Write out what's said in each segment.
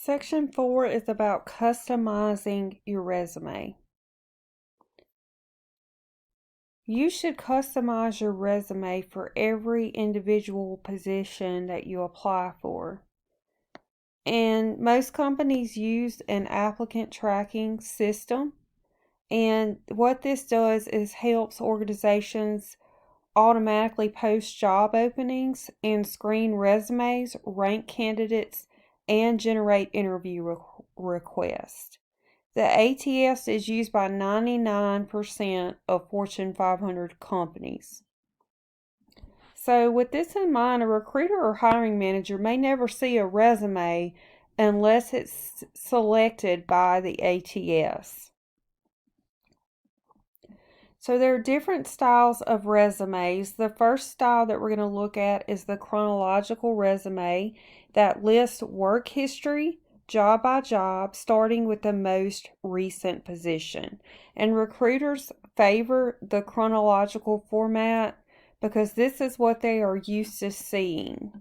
Section 4 is about customizing your resume. You should customize your resume for every individual position that you apply for. And most companies use an applicant tracking system. And what this does is helps organizations automatically post job openings and screen resumes, rank candidates, and generate interview requests. The ATS is used by 99% of Fortune 500 companies. So with this in mind, a recruiter or hiring manager may never see a resume unless it's selected by the ATS. So there are different styles of resumes. The first style that we're going to look at is the chronological resume that lists work history, job by job, starting with the most recent position. And recruiters favor the chronological format because this is what they are used to seeing.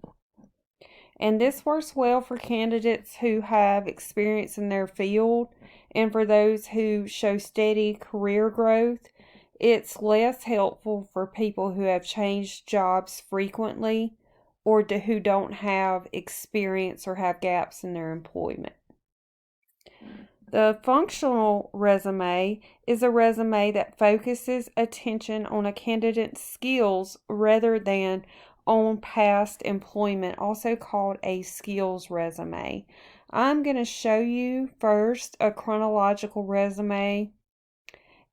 And this works well for candidates who have experience in their field and for those who show steady career growth. It's less helpful for people who have changed jobs frequently or who don't have experience or have gaps in their employment. The functional resume is a resume that focuses attention on a candidate's skills rather than on past employment, also called a skills resume. I'm going to show you first a chronological resume,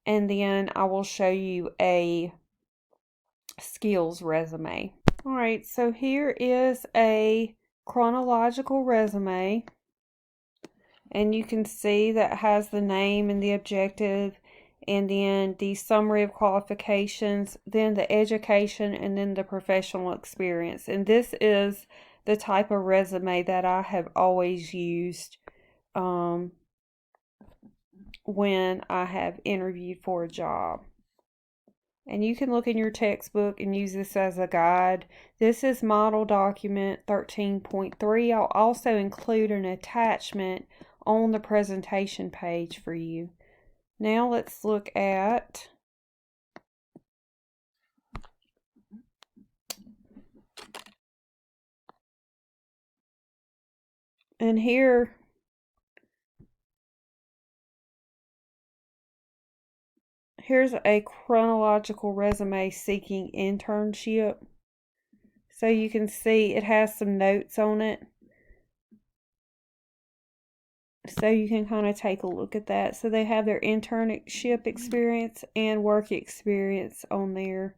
and then I will show you a skills resume. All right, so here is a chronological resume, and you can see that has the name and the objective, and then the summary of qualifications, then the education, and then the professional experience. And this is the type of resume that I have always used when I have interviewed for a job. And you can look in your textbook and use this as a guide. This is model document 13.3. I'll also include an attachment on the presentation page for you. Now let's look at and here's a chronological resume seeking internship. So you can see it has some notes on it. So you can kind of take a look at that. So they have their internship experience and work experience on there.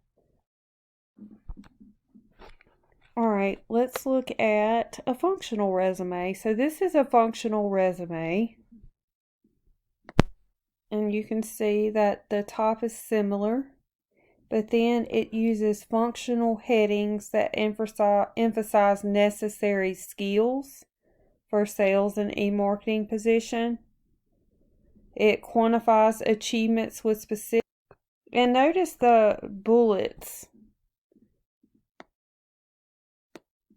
All right, let's look at a functional resume. So this is a functional resume. And you can see that the top is similar, but then it uses functional headings that emphasize necessary skills for sales and e-marketing position. It quantifies achievements with specific, and notice the bullets,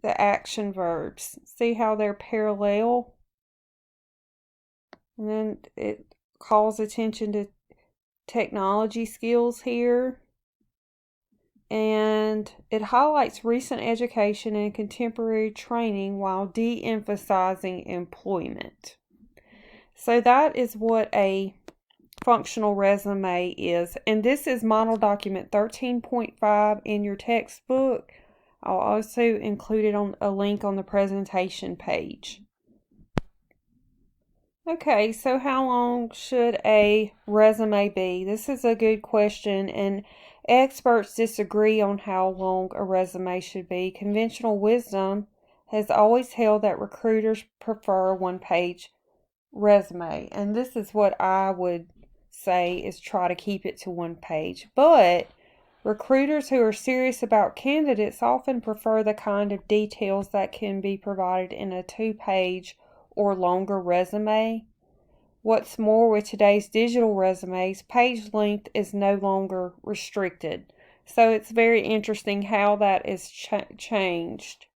the action verbs. See how they're parallel? And then it calls attention to technology skills here. And it highlights recent education and contemporary training while de-emphasizing employment. So that is what a functional resume is. And this is model document 13.5 in your textbook. I'll also include it on a link on the presentation page. Okay, so how long should a resume be? This is a good question, and experts disagree on how long a resume should be. Conventional wisdom has always held that recruiters prefer a one-page resume, and this is what I would say is try to keep it to one page. But recruiters who are serious about candidates often prefer the kind of details that can be provided in a 2-page or longer resume. What's more, with today's digital resumes, page length is no longer restricted. So it's very interesting how that is changed.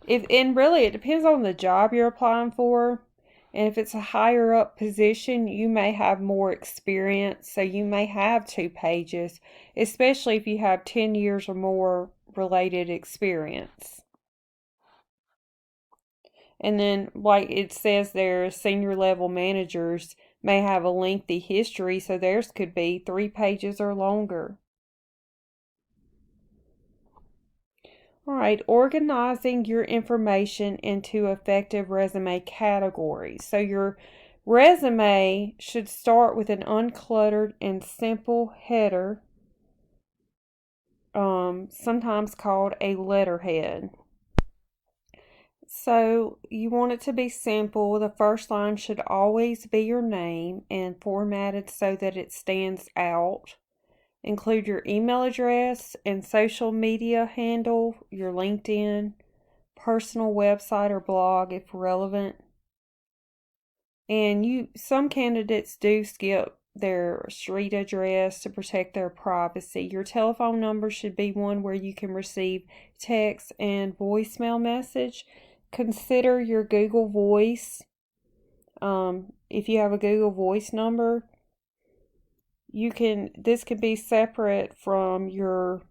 And really it depends on the job you're applying for. And if it's a higher up position, you may have more experience, so you may have 2 pages, especially if you have 10 years or more related experience. And then, like it says there, senior level managers may have a lengthy history, so theirs could be 3 pages or longer. All right, organizing your information into effective resume categories. So your resume should start with an uncluttered and simple header, sometimes called a letterhead. So you want it to be simple. The first line should always be your name and formatted so that it stands out. Include your email address and social media handle, your LinkedIn, personal website or blog if relevant. And some candidates do skip their street address to protect their privacy. Your telephone number should be one where you can receive text and voicemail message. Consider your Google Voice. If you have a Google Voice number, this can be separate from your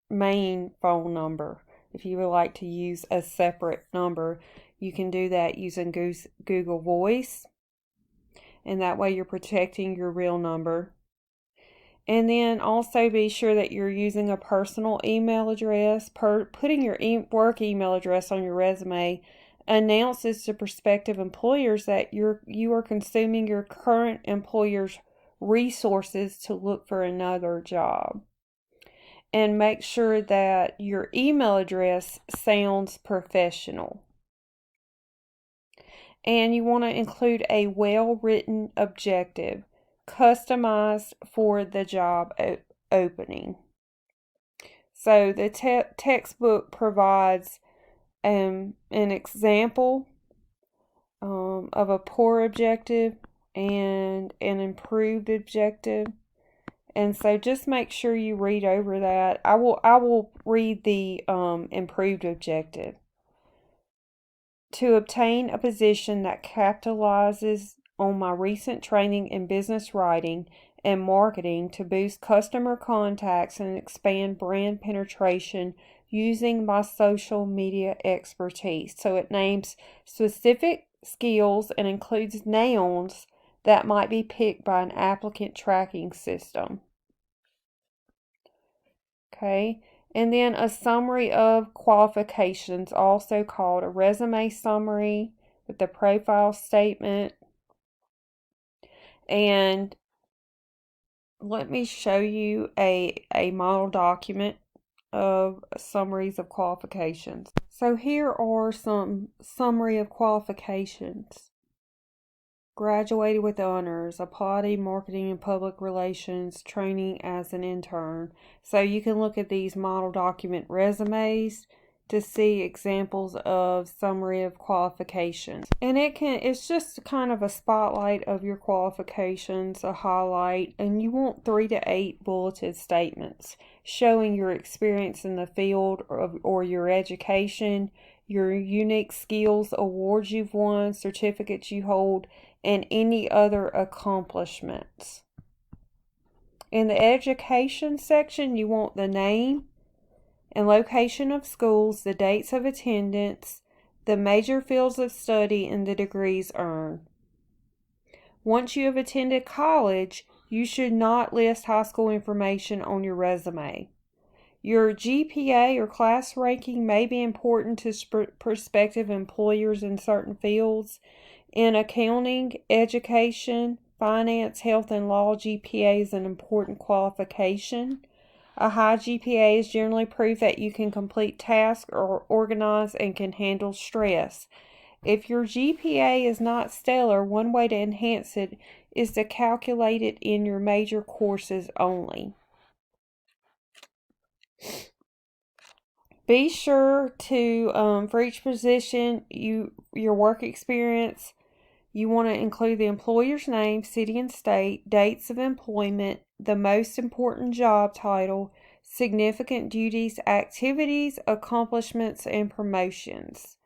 main phone number. If you would like to use a separate number, you can do that using Google Voice, and that way you're protecting your real number. And then also be sure that you're using a personal email address. Putting your work email address on your resume announces to prospective employers that you are consuming your current employer's resources to look for another job. And make sure that your email address sounds professional. And you want to include a well-written objective, customized for the job opening. So the textbook provides an example of a poor objective and an improved objective. And so just make sure you read over that. I will read the improved objective. To obtain a position that capitalizes on my recent training in business writing and marketing to boost customer contacts and expand brand penetration using my social media expertise. So it names specific skills and includes nouns that might be picked by an applicant tracking system. Okay, and then a summary of qualifications, also called a resume summary with the profile statement. And let me show you a model document of summaries of qualifications. So here are some summary of qualifications. Graduated with honors, applied marketing and public relations, training as an intern. So you can look at these model document resumes to see examples of summary of qualifications. And it's just kind of a spotlight of your qualifications, a highlight, and you want 3 to 8 bulleted statements showing your experience in the field or your education, your unique skills, awards you've won, certificates you hold, and any other accomplishments. In the education section, you want the name and location of schools, the dates of attendance, the major fields of study, and the degrees earned. Once you have attended college, you should not list high school information on your resume. Your GPA or class ranking may be important to prospective employers in certain fields. In accounting, education, finance, health, and law, GPA is an important qualification. A high GPA is generally proof that you can complete tasks or organize and can handle stress. If your GPA is not stellar, one way to enhance it is to calculate it in your major courses only. Be sure to, for each position, your work experience, you want to include the employer's name, city and state, dates of employment, the most important job title, significant duties, activities, accomplishments, and promotions.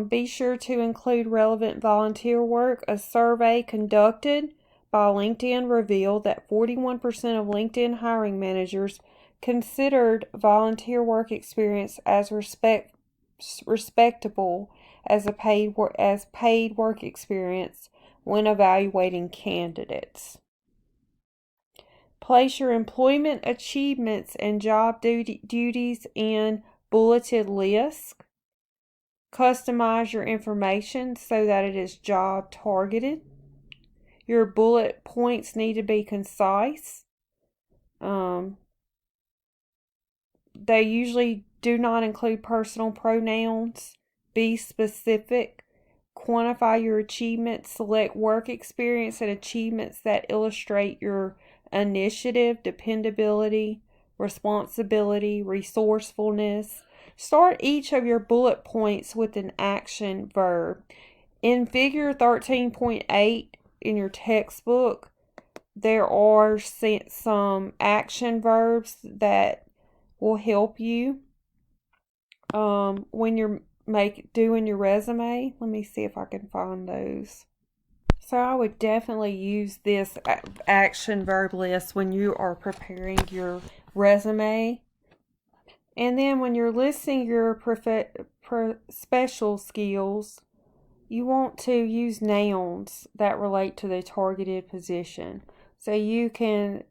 Be sure to include relevant volunteer work. A survey conducted by LinkedIn revealed that 41% of LinkedIn hiring managers considered volunteer work experience as respectable as paid work experience when evaluating candidates. Place your employment achievements and job duties in bulleted lists. Customize your information so that it is job targeted. Your bullet points need to be concise. They usually do not include personal pronouns. Be specific. Quantify your achievements. Select work experience and achievements that illustrate your initiative, dependability, responsibility, resourcefulness. Start each of your bullet points with an action verb. In figure 13.8 in your textbook, there are some action verbs that will help you when you're doing your resume. Let me see if I can find those. So I would definitely use this action verb list when you are preparing your resume. And then when you're listing your special skills, you want to use nouns that relate to the targeted position. So you can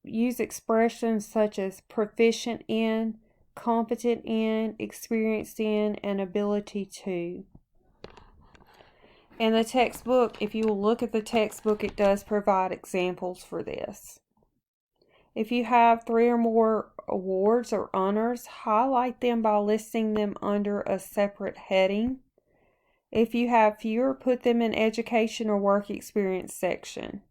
use expressions such as proficient in, competent in, experienced in, and ability to. In the textbook, if you will look at the textbook, it does provide examples for this. If you have 3 or more awards or honors, highlight them by listing them under a separate heading. If you have fewer, put them in education or work experience section.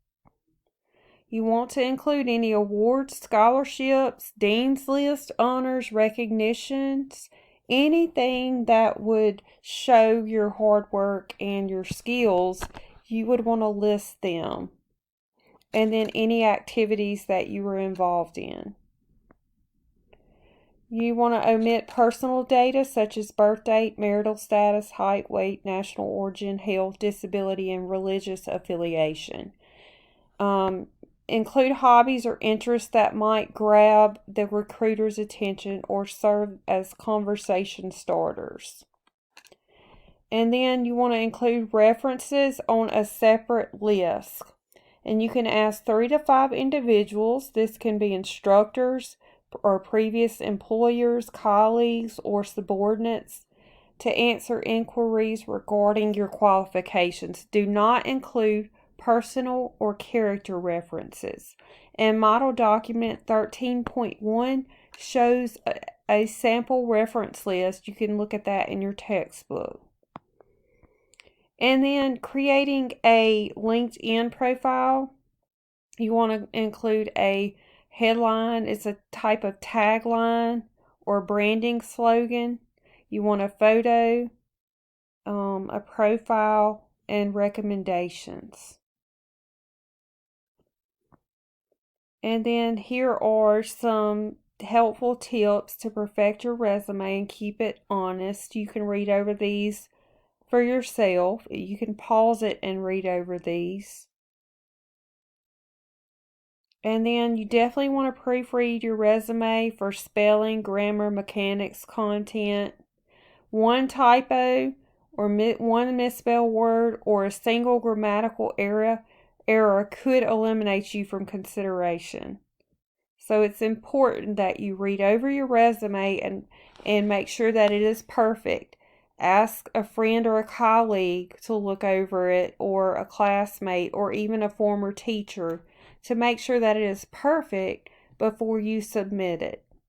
You want to include any awards, scholarships, dean's list, honors, recognitions, anything that would show your hard work and your skills. You would want to list them. And then any activities that you were involved in. You want to omit personal data such as birth date, marital status, height, weight, national origin, health, disability, and religious affiliation. Include hobbies or interests that might grab the recruiter's attention or serve as conversation starters. And then you want to include references on a separate list. And you can ask 3 to 5 individuals. This can be instructors or previous employers, colleagues, or subordinates to answer inquiries regarding your qualifications. Do not include personal or character references. And Model Document 13.1 shows a sample reference list. You can look at that in your textbook. And then creating a LinkedIn profile, you want to include a headline. It's a type of tagline or branding slogan. You want a photo, a profile, and recommendations. And then here are some helpful tips to perfect your resume and keep it honest. You can read over these for yourself. You can pause it and read over these. And then you definitely want to proofread your resume for spelling, grammar, mechanics, content. One typo or one misspelled word or a single grammatical error could eliminate you from consideration. So it's important that you read over your resume and make sure that it is perfect. Ask a friend or a colleague to look over it, or a classmate, or even a former teacher, to make sure that it is perfect before you submit it.